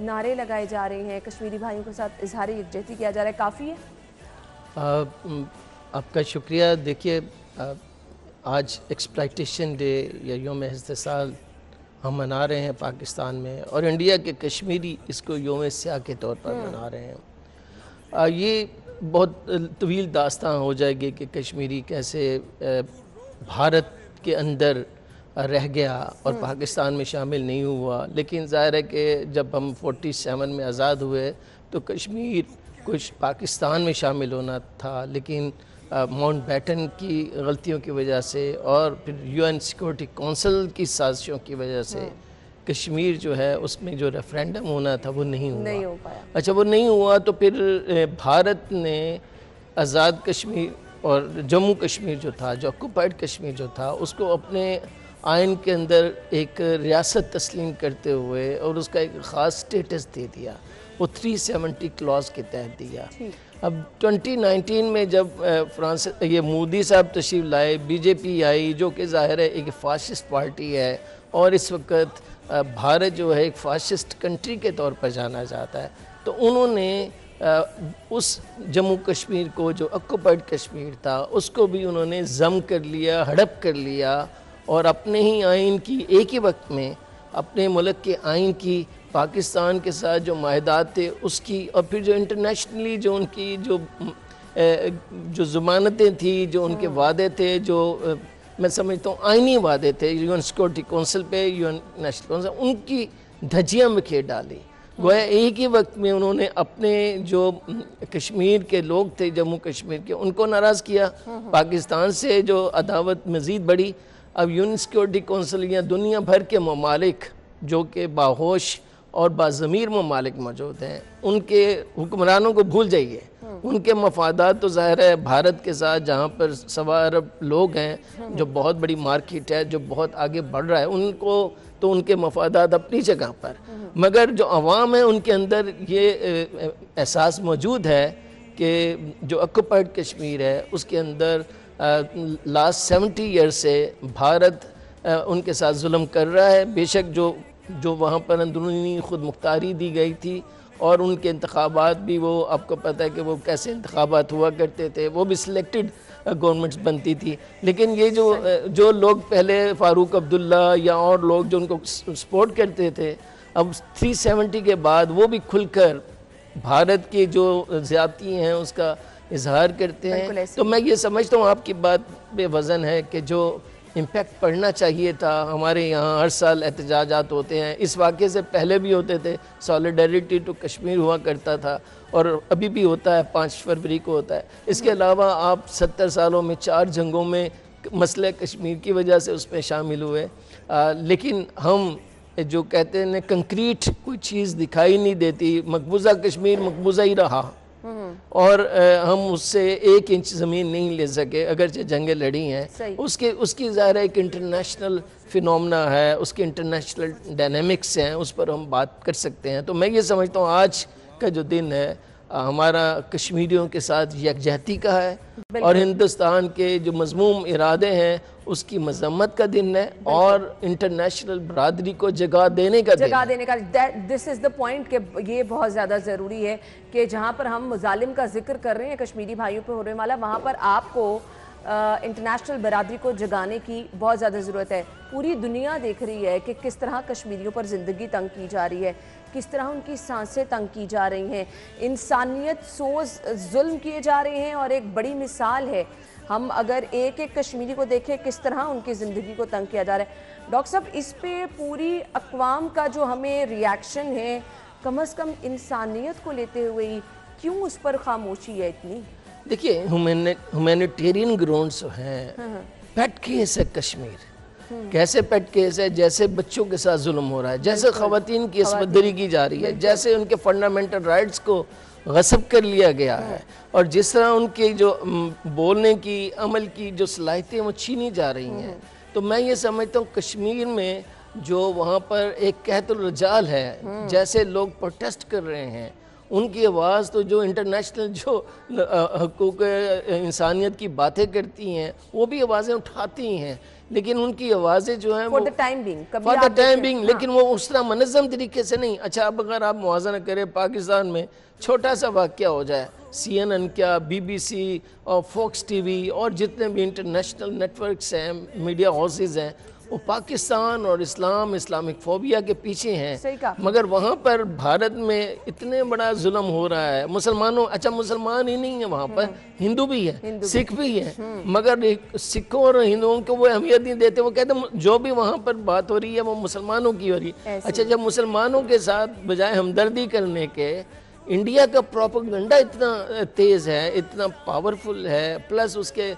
نعرے لگائے جا رہے ہیں, کشمیری بھائیوں کے ساتھ اظہار یکجہتی کیا جا رہا ہے, کافی ہے؟ آپ کا شکریہ. دیکھیے آج ایکسپلائٹیشن ڈے یا یوم استحصال ہم منا رہے ہیں پاکستان میں, اور انڈیا کے کشمیری اس کو یوم سیاہ کے طور پر منا رہے ہیں. یہ بہت طویل داستان ہو جائے گی کہ کشمیری کیسے بھارت کے اندر رہ گیا اور پاکستان میں شامل نہیں ہوا. لیکن ظاہر ہے کہ جب ہم 47 میں آزاد ہوئے تو کشمیر کچھ پاکستان میں شامل ہونا تھا, لیکن ماؤنٹ بیٹن کی غلطیوں کی وجہ سے اور پھر UN سیکورٹی کونسل کی سازشوں کی وجہ سے کشمیر جو ہے اس میں جو ریفرینڈم ہونا تھا وہ نہیں ہوا. اچھا وہ نہیں ہوا تو پھر بھارت نے آزاد کشمیر اور جموں کشمیر جو تھا, جو آکوپائڈ کشمیر جو تھا, اس کو اپنے آئین کے اندر ایک ریاست تسلیم کرتے ہوئے اور اس کا ایک خاص سٹیٹس دے دیا, وہ 370 کلاز کے تحت دیا. اب 2019 میں جب یہ مودی صاحب تشریف لائے, BJP آئی جو کہ ظاہر ہے ایک فاشسٹ پارٹی ہے, اور اس وقت بھارت جو ہے ایک فاشسٹ کنٹری کے طور پر جانا جاتا ہے, تو انہوں نے اس جموں کشمیر کو جو آکوپائڈ کشمیر تھا اس کو بھی انہوں نے ضم کر لیا, ہڑپ کر لیا, اور اپنے ہی آئین کی ایک ہی وقت میں اپنے ملک کے آئین کی پاکستان کے ساتھ جو معاہدات تھے اس کی, اور پھر جو انٹرنیشنلی جو ان کی جو ضمانتیں تھیں, جو ان کے وعدے تھے, جو میں سمجھتا ہوں آئینی وعدے تھے UN سیکورٹی کونسل پہ, UN نیشنل کونسل, ان کی دھجیاں بکھیر ڈالی. گویا ایک ہی وقت میں انہوں نے اپنے جو کشمیر کے لوگ تھے, جموں کشمیر کے, ان کو ناراض کیا, پاکستان سے جو عداوت مزید بڑھی. اب UN سیکورٹی کونسل یا دنیا بھر کے ممالک جو کہ باہوش اور باضمیر ممالک موجود ہیں, ان کے حکمرانوں کو بھول جائیے. ان کے مفادات تو ظاہر ہے بھارت کے ساتھ, جہاں پر 1.25 ارب لوگ ہیں, جو بہت بڑی مارکیٹ ہے, جو بہت آگے بڑھ رہا ہے, ان کو تو ان کے مفادات اپنی جگہ پر, مگر جو عوام ہے ان کے اندر یہ احساس موجود ہے کہ جو آکوپائڈ کشمیر ہے اس کے اندر لاسٹ 70 ایئر سے بھارت ان کے ساتھ ظلم کر رہا ہے. بے شک جو وہاں پر اندرونی خود مختاری دی گئی تھی, اور ان کے انتخابات بھی, وہ آپ کو پتہ ہے کہ وہ کیسے انتخابات ہوا کرتے تھے, وہ بھی سلیکٹڈ گورنمنٹس بنتی تھی. لیکن یہ جو لوگ پہلے فاروق عبداللہ یا اور لوگ جو ان کو سپورٹ کرتے تھے, اب 370 کے بعد وہ بھی کھل کر بھارت کی جو زیادتی ہیں اس کا اظہار کرتے ہیں. تو میں یہ سمجھتا ہوں آپ کی بات بے وزن ہے کہ جو امپیکٹ پڑنا چاہیے تھا. ہمارے یہاں ہر سال احتجاجات ہوتے ہیں, اس واقعے سے پہلے بھی ہوتے تھے, سالیڈیرٹی ٹو کشمیر ہوا کرتا تھا, اور ابھی بھی ہوتا ہے, 5 فروری کو ہوتا ہے. اس کے علاوہ آپ 70 سالوں میں 4 جنگوں میں مسئلہ کشمیر کی وجہ سے اس میں شامل ہوئے. لیکن ہم جو کہتے ہیں کنکریٹ کوئی چیز دکھائی نہیں دیتی, مقبوضہ کشمیر مقبوضہ ہی رہا, اور ہم اس سے 1 انچ زمین نہیں لے سکے اگرچہ جنگیں لڑی ہیں. اس کی ظاہر ہے ایک انٹرنیشنل فینومنا ہے, اس کے انٹرنیشنل ڈائنامکس ہیں, اس پر ہم بات کر سکتے ہیں. تو میں یہ سمجھتا ہوں آج کا جو دن ہے ہمارا کشمیریوں کے ساتھ یکجہتی کا ہے, اور ہندوستان کے جو مذموم ارادے ہیں اس کی مذمت کا دن ہے, اور انٹرنیشنل برادری کو جگہ دینے کا دس از دا پوائنٹ کہ یہ بہت زیادہ ضروری ہے کہ جہاں پر ہم مظالم کا ذکر کر رہے ہیں کشمیری بھائیوں پہ ہونے والا, وہاں پر آپ کو انٹرنیشنل برادری کو جگانے کی بہت زیادہ ضرورت ہے. پوری دنیا دیکھ رہی ہے کہ کس طرح کشمیریوں پر زندگی تنگ کی جا رہی ہے, کس طرح ان کی سانسیں تنگ کی جا رہی ہیں, انسانیت سوز ظلم کیے جا رہے ہیں, اور ایک بڑی مثال ہے. ہم اگر ایک کشمیری کو دیکھیں کس طرح ان کی زندگی کو تنگ کیا جا رہا ہے. ڈاکٹر صاحب اس پہ پوری اقوام کا جو ہمیں ریاکشن ہے, کم از کم انسانیت کو لیتے ہوئے کیوں اس پر خاموشی ہے اتنی؟ دیکھیے ہیومینیٹیرین گراؤنڈز ہیں, پیٹ کیس ہے کشمیر. کیسے پیٹ کیس ہے؟ جیسے بچوں کے ساتھ ظلم ہو رہا ہے, جیسے خواتین کی عصمت دری کی جا رہی ہے, جیسے ان کے فنڈامنٹل رائٹس کو غصب کر لیا گیا ہے, اور جس طرح ان کے جو بولنے کی عمل کی جو صلاحیتیں وہ چھینی جا رہی ہیں. تو میں یہ سمجھتا ہوں کشمیر میں جو وہاں پر ایک قحط الرجال ہے, جیسے لوگ پروٹیسٹ کر رہے ہیں, ان کی آواز تو جو انٹرنیشنل جو حقوق انسانیت کی باتیں کرتی ہیں وہ بھی آوازیں اٹھاتی ہیں، لیکن ان کی آوازیں جو ہیں فار دا ٹائم بینگ لیکن وہ اس طرح منظم طریقے سے نہیں۔ اچھا اب اگر آپ موازنہ کریں پاکستان میں چھوٹا سا واقعہ ہو جائے، CNN کیا، BBC اور فوکس ٹی وی اور جتنے بھی انٹرنیشنل نیٹ ورکس ہیں، میڈیا ہاؤسز ہیں، وہ پاکستان اور اسلامک فوبیا کے پیچھے ہیں، مگر وہاں پر بھارت میں اتنے بڑا ظلم ہو رہا ہے مسلمانوں، اچھا مسلمان ہی نہیں ہیں وہاں پر، ہندو بھی ہیں، سکھ بھی ہیں، مگر سکھوں اور ہندوؤں کو وہ اہمیت نہیں دیتے، وہ کہتے ہیں جو بھی وہاں پر بات ہو رہی ہے وہ مسلمانوں کی ہو رہی ہے۔ اچھا جب مسلمانوں کے ساتھ بجائے ہمدردی کرنے کے انڈیا کا پروپیگنڈا اتنا تیز ہے، اتنا پاورفل ہے، پلس اس کے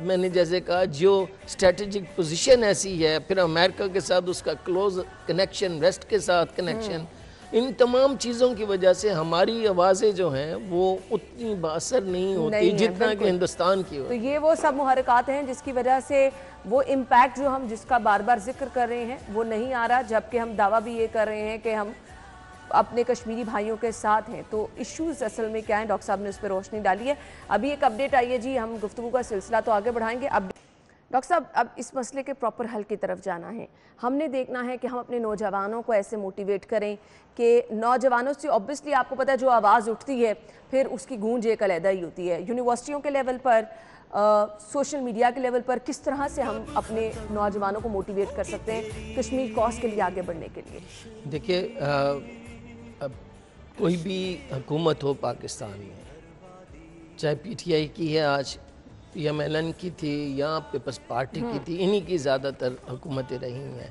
میں نے جیسے کہا جو اسٹریٹجک پوزیشن ایسی ہے، پھر امریکہ کے ساتھ اس کا کلوز کنیکشن، ویسٹ کے ساتھ کنیکشن، ان تمام چیزوں کی وجہ سے ہماری آوازیں جو ہیں وہ اتنی باثر نہیں ہوتی جتنا کہ ہندوستان کی ہوتی۔ تو یہ وہ سب محرکات ہیں جس کی وجہ سے وہ امپیکٹ جو ہم جس کا بار بار ذکر کر رہے ہیں وہ نہیں آ رہا، جبکہ ہم دعویٰ بھی یہ کر رہے ہیں کہ ہم اپنے کشمیری بھائیوں کے ساتھ ہیں۔ تو ایشوز اصل میں کیا ہیں، ڈاکٹر صاحب نے اس پہ روشنی ڈالی ہے۔ ابھی ایک اپڈیٹ آئی ہے جی، ہم گفتگو کا سلسلہ تو آگے بڑھائیں گے۔ اب ڈاکٹر صاحب اب اس مسئلے کے پراپر حل کی طرف جانا ہے، ہم نے دیکھنا ہے کہ ہم اپنے نوجوانوں کو ایسے موٹیویٹ کریں کہ نوجوانوں سے اوبیسلی آپ کو پتہ ہے جو آواز اٹھتی ہے پھر اس کی گونج ایک علیحدہ ہی ہوتی ہے، یونیورسٹیوں کے لیول پر، سوشل میڈیا کے لیول پر کس طرح سے ہم اپنے نوجوانوں کو موٹیویٹ کر سکتے ہیں کشمیر کاز کے لیے آگے بڑھنے کے لیے؟ دیکھیے کوئی بھی حکومت ہو پاکستان میں، چاہے PTI کی ہے آج، MLN کی تھی یا پیپلز پارٹی کی تھی، انہی کی زیادہ تر حکومتیں رہی ہیں،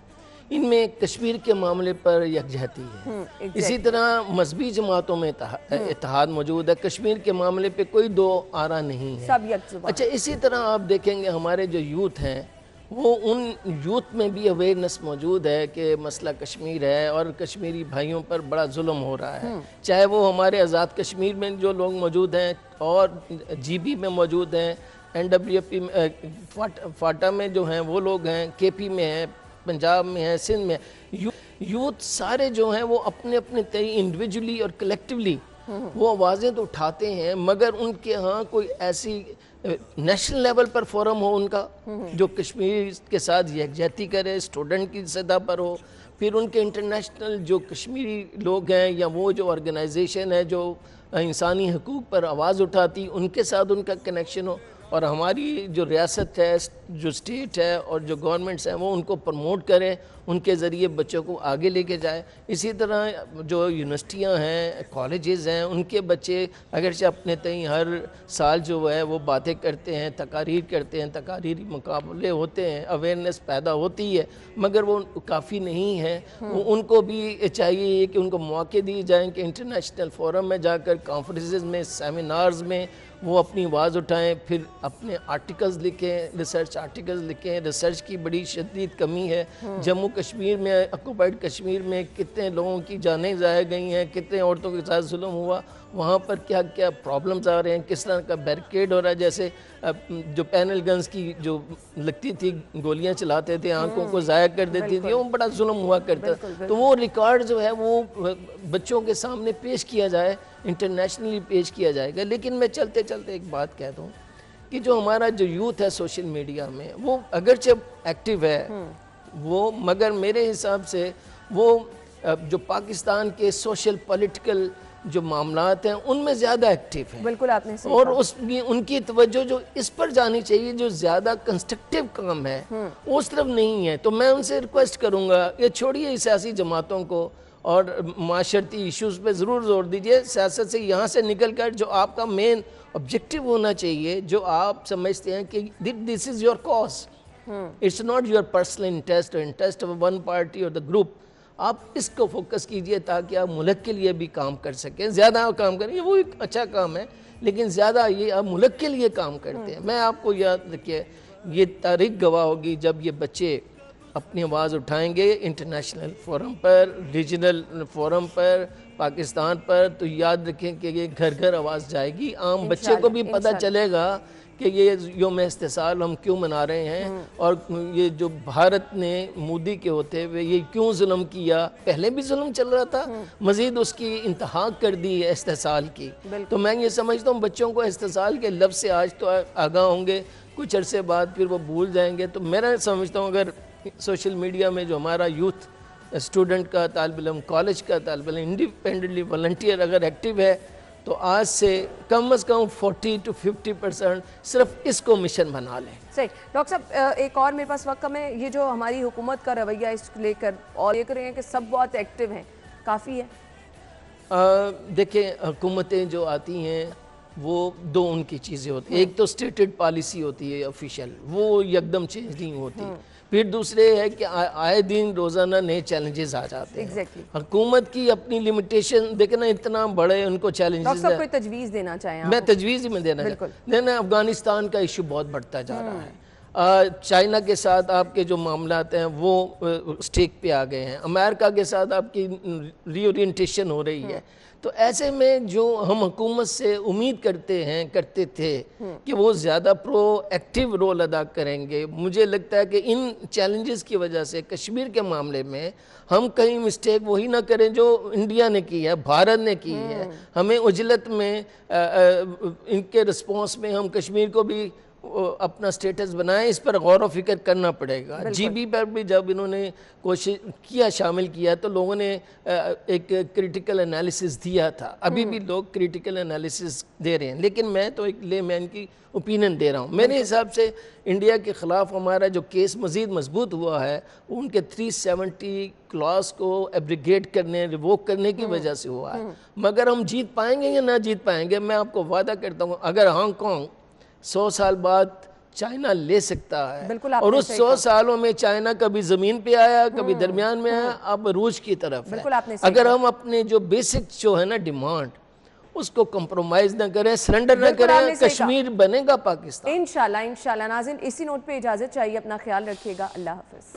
ان میں کشمیر کے معاملے پر یکجہتی ہے۔ اسی طرح مذہبی جماعتوں میں اتحاد موجود ہے، کشمیر کے معاملے پہ کوئی دو آرا نہیں ہے، سب یک زبان۔ اچھا اسی طرح آپ دیکھیں گے ہمارے جو یوتھ ہیں وہ ان یوتھ میں بھی اویئرنس موجود ہے کہ مسئلہ کشمیر ہے اور کشمیری بھائیوں پر بڑا ظلم ہو رہا ہے، چاہے وہ ہمارے آزاد کشمیر میں جو لوگ موجود ہیں اور GB میں موجود ہیں، NWP فاٹا میں جو ہیں وہ لوگ ہیں، KP میں ہیں، پنجاب میں ہیں، سندھ میں ہیں، یوتھ سارے جو ہیں وہ اپنے اپنے انڈیویجولی اور کلیکٹیولی وہ آوازیں تو اٹھاتے ہیں، مگر ان کے ہاں کوئی ایسی نیشنل لیول پر فورم ہو ان کا جو کشمیر کے ساتھ یکجہتی کرے، اسٹوڈنٹ کی سطح پر ہو، پھر ان کے انٹرنیشنل جو کشمیری لوگ ہیں یا وہ جو آرگنائزیشن ہے جو انسانی حقوق پر آواز اٹھاتی ان کے ساتھ ان کا کنیکشن ہو، اور ہماری جو ریاست ہے، جو اسٹیٹ ہے اور جو گورنمنٹس ہیں وہ ان کو پروموٹ کریں، ان کے ذریعے بچوں کو آگے لے کے جائے۔ اسی طرح جو یونیورسٹیاں ہیں، کالجز ہیں، ان کے بچے اگرچہ اپنے تئیں ہر سال جو ہے وہ باتیں کرتے ہیں، تقاریر کرتے ہیں، تقاریری مقابلے ہوتے ہیں، اویئرنیس پیدا ہوتی ہے، مگر وہ کافی نہیں ہے۔ ان کو بھی چاہیے کہ ان کو موقع دی جائیں کہ انٹرنیشنل فورم میں جا کر، کانفرنسز میں، سیمینارز میں وہ اپنی آواز اٹھائیں، پھر اپنے آرٹیکلز لکھیں، ریسرچ آرٹیکلز لکھیں۔ ریسرچ کی بڑی شدید کمی ہے، جموں کشمیر میں، آکوپائڈ کشمیر میں کتنے لوگوں کی جانیں ضائع گئی ہیں، کتنے عورتوں کے ساتھ ظلم ہوا، وہاں پر کیا کیا پرابلمز آ رہے ہیں، کس طرح کا بیریکیڈ ہو رہا ہے، جیسے جو پینل گنز کی جو لگتی تھی، گولیاں چلاتے تھے، آنکھوں کو ضائع کر دیتی تھی، وہ بڑا ظلم ہوا کرتا ہے۔ تو وہ ریکارڈ جو ہے وہ بچوں کے سامنے پیش کیا جائے، انٹرنیشنلی پیش کیا جائے گا۔ لیکن میں چلتے چلتے ایک بات کہتا ہوں کہ جو ہمارا جو یوتھ ہے سوشل میڈیا میں، وہ اگرچہ ایکٹیو ہے وہ، مگر میرے حساب سے وہ جو پاکستان کے سوشل پولیٹیکل جو معاملات ہیں ان میں زیادہ ایکٹیو ہیں۔ بالکل آپ نے صحیح اور ان کی توجہ جو اس پر جانی چاہیے جو زیادہ کنسٹرکٹیو کام ہے اس طرف نہیں ہے۔ تو میں ان سے ریکویسٹ کروں گا یہ چھوڑیے سیاسی جماعتوں کو اور معاشرتی ایشوز پہ ضرور زور دیجئے، سیاست سے یہاں سے نکل کر جو آپ کا مین آبجیکٹیو ہونا چاہیے، جو آپ سمجھتے ہیں کہ this is your cause, it's not your personal interest اور انٹرسٹ آف ون پارٹی اور دا گروپ، آپ اس کو فوکس کیجئے تاکہ آپ ملک کے لیے بھی کام کر سکیں، زیادہ کام کریں، وہ ایک اچھا کام ہے لیکن زیادہ یہ آپ ملک کے لیے کام کرتے ہیں۔ میں آپ کو یاد رکھیے یہ تاریخ گواہ ہوگی جب یہ بچے اپنی آواز اٹھائیں گے انٹرنیشنل فورم پر، ریجنل فورم پر، پاکستان پر، تو یاد رکھیں کہ یہ گھر گھر آواز جائے گی، عام بچے کو بھی پتہ چلے گا کہ یہ یوم استحصال ہم کیوں منا رہے ہیں اور یہ جو بھارت نے مودی کے ہوتے ہوئے یہ کیوں ظلم کیا. پہلے بھی ظلم چل رہا تھا, مزید اس کی انتہا کر دی ہے استحصال کی. تو میں یہ سمجھتا ہوں بچوں کو استحصال کے لفظ سے آج تو آگاہ ہوں گے, کچھ عرصے بعد پھر وہ بھول جائیں گے. تو میں سمجھتا ہوں اگر سوشل میڈیا میں جو ہمارا یوتھ اسٹوڈنٹ کا طالب علم, کالج کا طالب علم انڈیپینڈنٹلی والنٹیئر اگر ایکٹیو ہے تو آج سے کم از کم 40 to 50% صرف اس کو مشن بنا لیں. صحیح. ڈاکٹر صاحب ایک اور میرے پاس وقت کم ہے, یہ جو ہماری حکومت کا رویہ اس کو لے کر اور یہ کر رہے ہیں کہ سب بہت ایکٹیو ہیں, کافی ہے؟ دیکھیں حکومتیں جو آتی ہیں وہ دو ان کی چیزیں ہوتی ہیں. ایک تو اسٹیٹڈ پالیسی ہوتی ہے آفیشیل, وہ یکدم چینج نہیں ہوتی. پھر دوسرے ہے کہ آئے دن روزانہ نئے چیلنجز آ جاتے ہیں. حکومت کی اپنی لمیٹیشن دیکھیں نا, اتنا بڑے ان کو چیلنجز. ڈاکٹر صاحب کوئی تجویز دینا چاہیں آپ؟ میں تجویز ہی میں دینا افغانستان کا ایشو بہت بڑھتا جا رہا ہے. چائنا کے ساتھ آپ کے جو معاملات ہیں وہ سٹیک پہ آ گئے ہیں. امریکہ کے ساتھ آپ کی ری اورینٹیشن ہو رہی ہے. تو ایسے میں جو ہم حکومت سے امید کرتے تھے کہ وہ زیادہ پرو ایکٹیو رول ادا کریں گے, مجھے لگتا ہے کہ ان چیلنجز کی وجہ سے کشمیر کے معاملے میں ہم کہیں مسٹیک وہی نہ کریں جو انڈیا نے کی ہے, بھارت نے کی ہے. ہمیں عجلت میں ان کے رسپانس میں ہم کشمیر کو بھی اپنا سٹیٹس بنائیں, اس پر غور و فکر کرنا پڑے گا. جی بی پر بھی جب انہوں نے کوشش کیا شامل کیا تو لوگوں نے ایک کریٹیکل انالیسس دیا تھا. ابھی بھی لوگ کریٹیکل انالیسس دے رہے ہیں, لیکن میں تو ایک لے مین کی اوپینین دے رہا ہوں. میرے حساب سے انڈیا کے خلاف ہمارا جو کیس مزید مضبوط ہوا ہے ان کے 370 کلاس کو ایبریگیٹ کرنے, ریووک کرنے کی وجہ سے ہوا ہے. مگر ہم جیت پائیں گے یا نہ جیت پائیں گے, میں آپ کو وعدہ کرتا ہوں اگر ہانگ کانگ 100 سال بعد چائنا لے سکتا ہے, اور اس 100 سالوں میں چائنا کبھی زمین پہ آیا, کبھی درمیان میں آیا, اب عروج کی طرف ہے. اگر ہم اپنے جو بیسک جو ہے نا ڈیمانڈ اس کو کمپرومائز نہ کریں, سرنڈر نہ کریں, کشمیر بنے گا پاکستان. انشاءاللہ. ناظرین اسی نوٹ پہ اجازت چاہیے, اپنا خیال رکھیے گا. اللہ حافظ.